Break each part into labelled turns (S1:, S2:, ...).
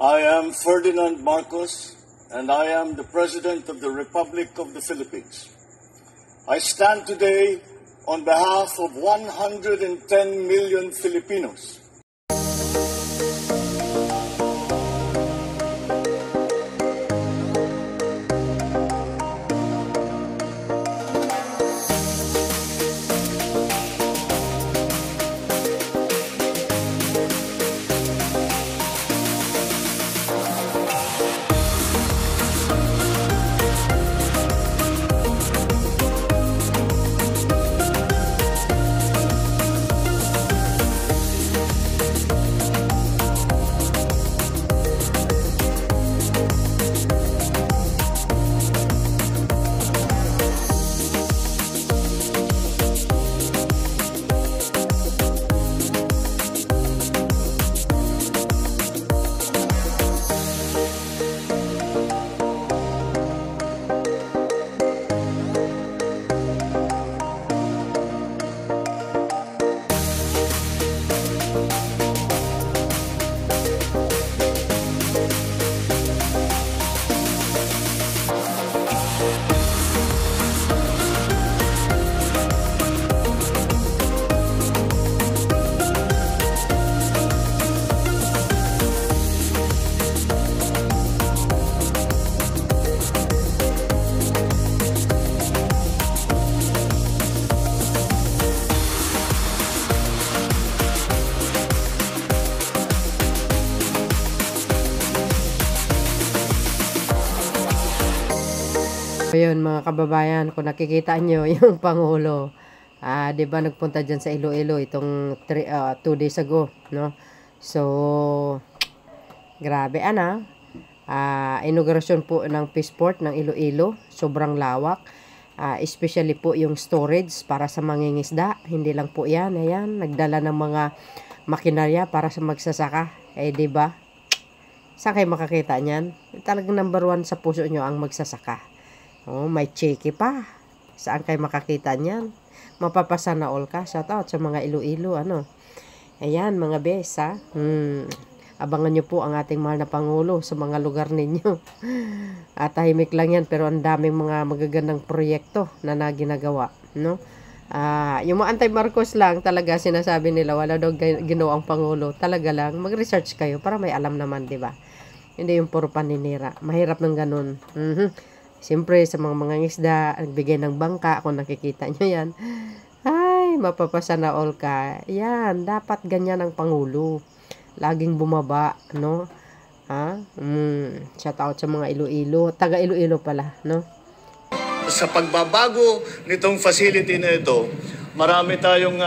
S1: I am Ferdinand Marcos, and I am the President of the Republic of the Philippines. I stand today on behalf of 110 million Filipinos.
S2: Ayun mga kababayan, kung nakikita nyo yung Pangulo, 'di ba nagpunta diyan sa Iloilo itong 2 days ago, no? So grabe inaugurasyon po ng Peaceport ng Iloilo, sobrang lawak. Especially po yung storage para sa mangingisda, hindi lang po 'yan, ayan, nagdala ng mga makinarya para sa magsasaka. 'Di ba? Saan kayo makakita niyan? Talagang number 1 sa puso nyo ang magsasaka. Oh, may cheque pa. Saan kayo makakita niyan? Mapapasana all ka. Shout out sa mga Iloilo, Ayan, mga bes, Abangan nyo po ang ating mahal na Pangulo sa mga lugar ninyo. Tahimik lang yan, pero ang daming mga magagandang proyekto na ginagawa, no? Yung mga anti-Marcos lang, talaga sinasabi nila, wala daw ginawang Pangulo. Talaga lang, mag-research kayo para may alam naman, di ba? Hindi yung puro paninira. Mahirap ng ganun. Siyempre, sa mga mangingisda, nagbigay ng bangka, kung nakikita nyo yan, ay, mapapasana all ka. Yan, dapat ganyan ang Pangulo. Laging bumaba, no? Shout out sa mga Iloilo. Taga Iloilo pala, no?
S1: Sa pagbabago nitong facility na ito, marami tayong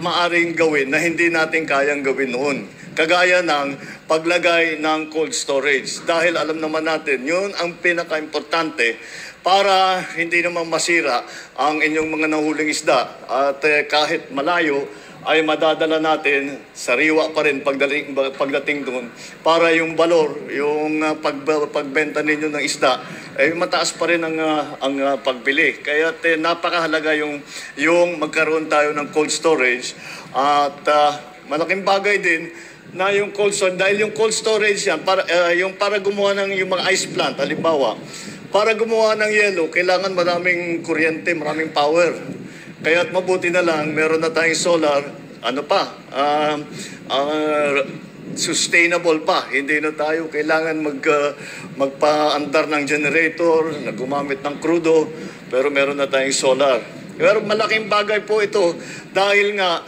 S1: maaring gawin na hindi natin kayang gawin noon. Kagaya ng paglagay ng cold storage. Dahil alam naman natin, yun ang pinaka-importante para hindi naman masira ang inyong mga nahuling isda. At kahit malayo, ay madadala natin, sariwa pa rin pagdating doon, para yung valor, yung pagbenta ninyo ng isda, ay mataas pa rin ang pagbili. Kaya napakahalaga yung magkaroon tayo ng cold storage. At malaking bagay din na yung cold storage, dahil yung cold storage yan, para gumawa ng yung mga ice plant, halimbawa, para gumawa ng yelo, kailangan maraming kuryente, maraming power. Kaya't mabuti na lang, meron na tayong solar, sustainable pa. Hindi na tayo kailangan magpaandar ng generator, na gumamit ng krudo, pero meron na tayong solar. Pero malaking bagay po ito dahil nga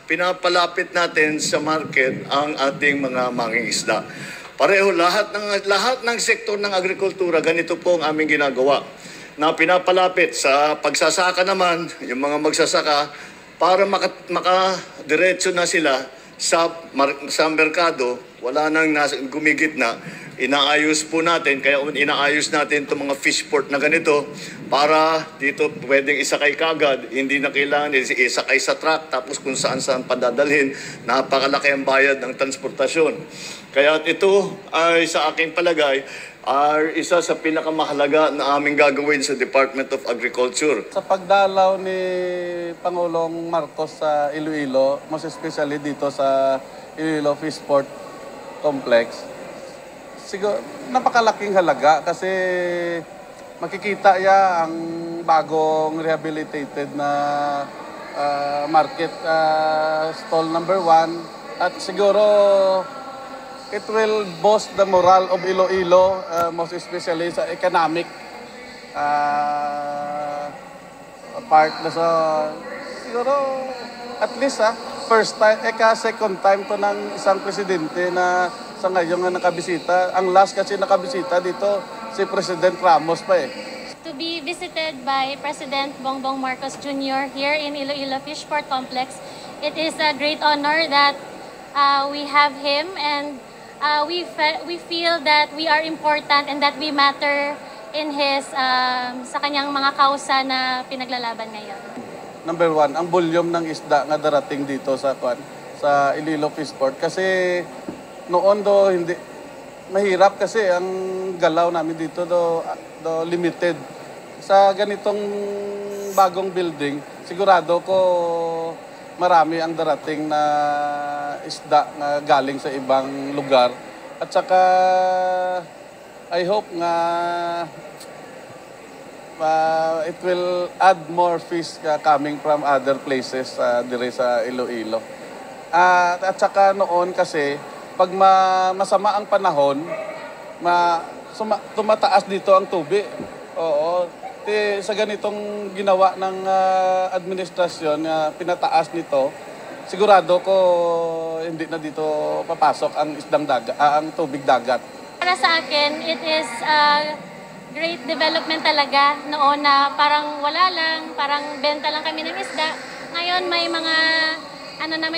S1: pinapalapit natin sa market ang ating mga mangingisda. Pareho, lahat ng sektor ng agrikultura, ganito po ang aming ginagawa. Na pinapalapit sa pagsasaka naman, yung mga magsasaka, para makadiretso na sila sa merkado, wala nang gumigit na. Inaayos po natin, kaya inaayos natin itong mga fish port na ganito para dito pwedeng isakay kagad, hindi na kailangan isakay sa truck tapos kung saan padadalhin, napakalaki ang bayad ng transportasyon. Kaya ito ay sa aking palagay ay isa sa pinakamahalaga na aming gagawin sa Department of Agriculture.
S3: Sa pagdalaw ni Pangulong Marcos sa Iloilo, most especially dito sa Iloilo Fish Port Complex, siguro napakalaking halaga kasi makikita ya ang bagong rehabilitated na market stall number 1 at siguro it will boost the morale of Iloilo, most especially sa economic part na sa siguro at least first time, second time to ng isang presidente na sa ngayon nga nakabisita. Ang last kasi nakabisita dito si President Ramos pa eh.
S4: To be visited by President Bongbong Marcos Jr. here in Iloilo Fishport Complex, it is a great honor that we have him, and we feel that we are important and that we matter in his sa kanyang mga kausa na pinaglalaban ngayon.
S3: Number 1, ang volume ng isda nga darating dito sa Iloilo Fishport kasi noon hindi mahirap kasi ang galaw namin dito do limited. Sa ganitong bagong building, sigurado ko marami ang darating na isda na galing sa ibang lugar. At saka I hope nga it will add more fish coming from other places dire sa Iloilo. At saka noon kasi pag masama ang panahon, tumataas dito ang tubig. Oo. Sa ganitong ginawa ng administrasyon na pinataas nito, sigurado ko hindi na dito papasok ang ang tubig dagat.
S4: Para sa akin, it is great development talaga noon na parang wala lang, parang benta lang kami ng isda. Ngayon may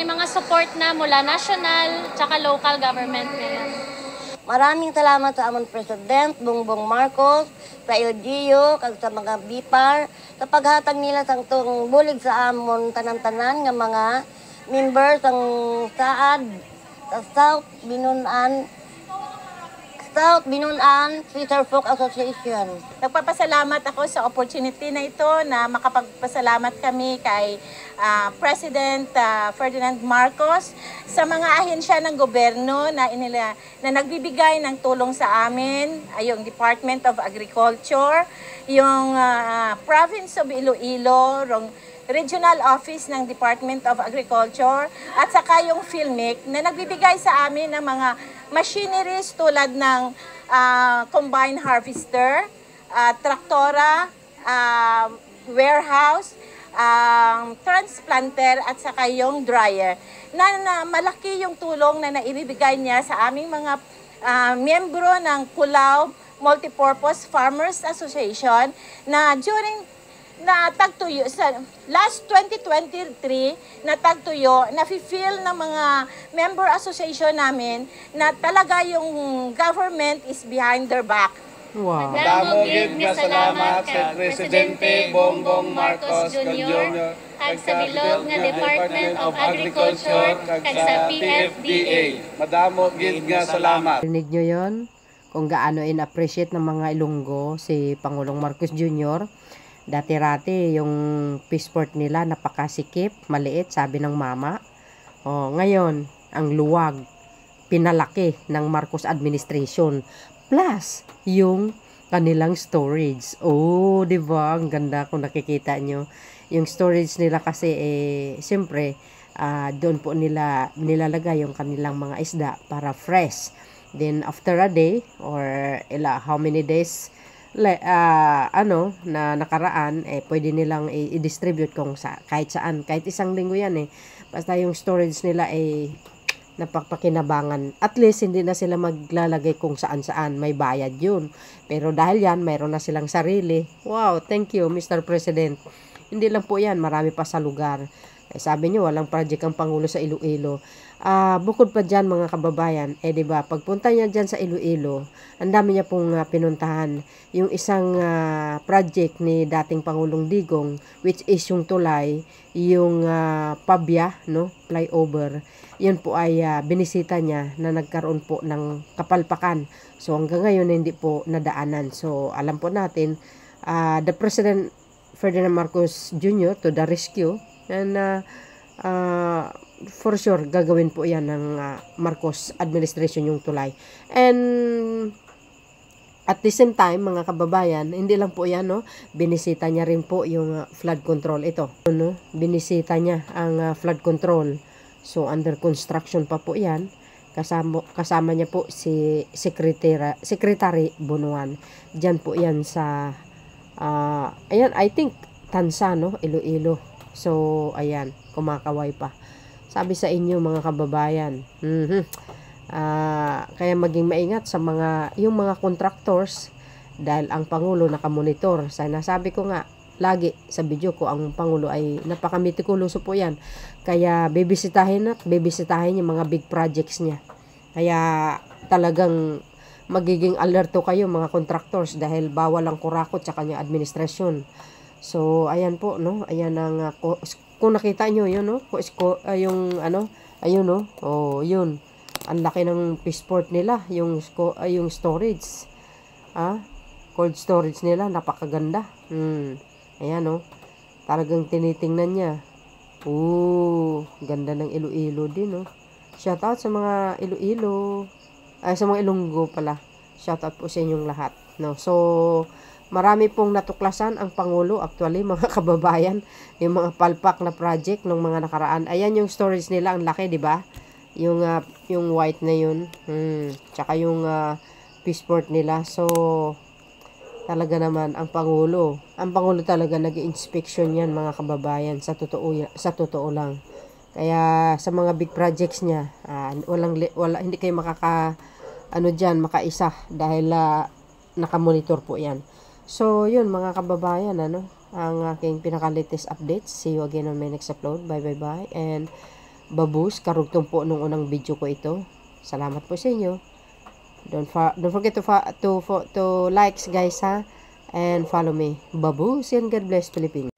S4: mga support na mula national tsaka local government ngayon.
S5: Maraming salamat sa amon President Bongbong Marcos, sa LGU, kag sa mga BIPAR, sa paghatag nila sang tung bulig sa amon tanan-tanan nga mga members ang SAAD, sa South Binunan Fisherfolk Association.
S6: Nagpapasalamat ako sa opportunity na ito na makapagpasalamat kami kay President Ferdinand Marcos sa mga ahensya ng gobyerno na nagbibigay ng tulong sa amin, yung Department of Agriculture, yung Province of Iloilo, Regional Office ng Department of Agriculture, at saka yung PhilMic na nagbibigay sa amin ng mga machineries tulad ng combine harvester, traktora, warehouse, transplanter at saka yung dryer. Na malaki yung tulong na naibibigay niya sa aming mga miyembro ng Kulao Multipurpose Farmers Association na tagtuyo sa last 2023 na tagtuyo na feel ng mga member association namin na talaga yung government is behind their back.
S2: Wow.
S4: Damo gid nga salamat kay Presidente Bongbong Marcos Jr. kag sa bilog nga Department of Agriculture kag sa PFDA.
S3: Madamo gid nga salamat.
S2: Rinig nyo yun? Kung gaano in-appreciate ng mga Ilonggo si Pangulong Marcos Jr. Dati-rati yung fishport nila napakasikip, maliit, sabi ng mama. Ngayon, ang luwag, pinalaki ng Marcos administration. Plus, yung kanilang storage. Di ba? Ang ganda kung nakikita nyo. Yung storage nila kasi, siyempre, doon po nila nilalagay yung kanilang mga isda para fresh. Then, after a day, or how many days, na nakaraan, pwede nilang i-distribute kahit saan. Kahit isang linggo yan Basta yung storage nila napakinabangan. At least, hindi na sila maglalagay kung saan-saan. May bayad yun. Pero dahil yan, mayroon na silang sarili. Wow, thank you, Mr. President. Hindi lang po yan, marami pa sa lugar. Sabi nyo, walang project ang Pangulo sa Iloilo. Bukod pa dyan, mga kababayan, diba, pagpunta niya dyan sa Iloilo, ang dami niya pong pinuntahan. Yung isang project ni dating Pangulong Digong, which is yung tulay, yung Pabya, flyover, yun po ay binisita niya na nagkaroon po ng kapalpakan. So hanggang ngayon hindi po nadaanan. So alam po natin, the President Ferdinand Marcos Jr. to the rescue, and for sure, gagawin po yan ng Marcos administration yung tulay. And at the same time, mga kababayan, hindi lang po yan, no? Binisita niya rin po yung flood control. Ito, no? Binisita niya ang flood control. So, under construction pa po yan. Kasama niya po si Secretary Bunuan. Diyan po yan sa, ayan, I think, Tansa, no? Iloilo. So, ayan, kumakaway pa. Sabi sa inyo, mga kababayan, kaya maging maingat sa yung mga contractors dahil ang Pangulo nakamonitor. Sabi ko nga, lagi sa video ko, ang Pangulo ay napaka-mitikuloso po yan. Kaya bibisitahin yung mga big projects niya. Kaya talagang magiging alerto kayo mga contractors dahil bawal ang kurakot sa kanya administrasyon. So, ayan po, no? Ayan ang, kung nakita nyo, yun, no? Yung, ayun, no? Oh, yun. Ang laki ng Peaceport nila, yung storage. Cold storage nila, napakaganda. Ayan, no? Talagang tinitingnan niya. Ganda ng Iloilo din, no? Shout out sa mga Iloilo, sa mga Ilonggo pala. Shout out po sa inyong lahat, no? So, marami pong natuklasan ang Pangulo, actually, mga kababayan, yung mga palpak na project ng mga nakaraan. Ayan yung storage nila, ang laki, di ba? Yung white na yun. Tsaka yung Peaceport nila. So, talaga naman, ang Pangulo talaga nag-inspection yan, mga kababayan, sa totoo lang. Kaya, sa mga big projects niya, hindi kayo makaisa, dahil nakamonitor po yan. So, yun, mga kababayan, ang aking pinaka-latest updates. See you again on my next upload. Bye. And, babus, karugtong po nung unang video ko ito. Salamat po sa inyo. Don't forget to likes, guys, ha? And follow me. Babus, and God bless Philippines.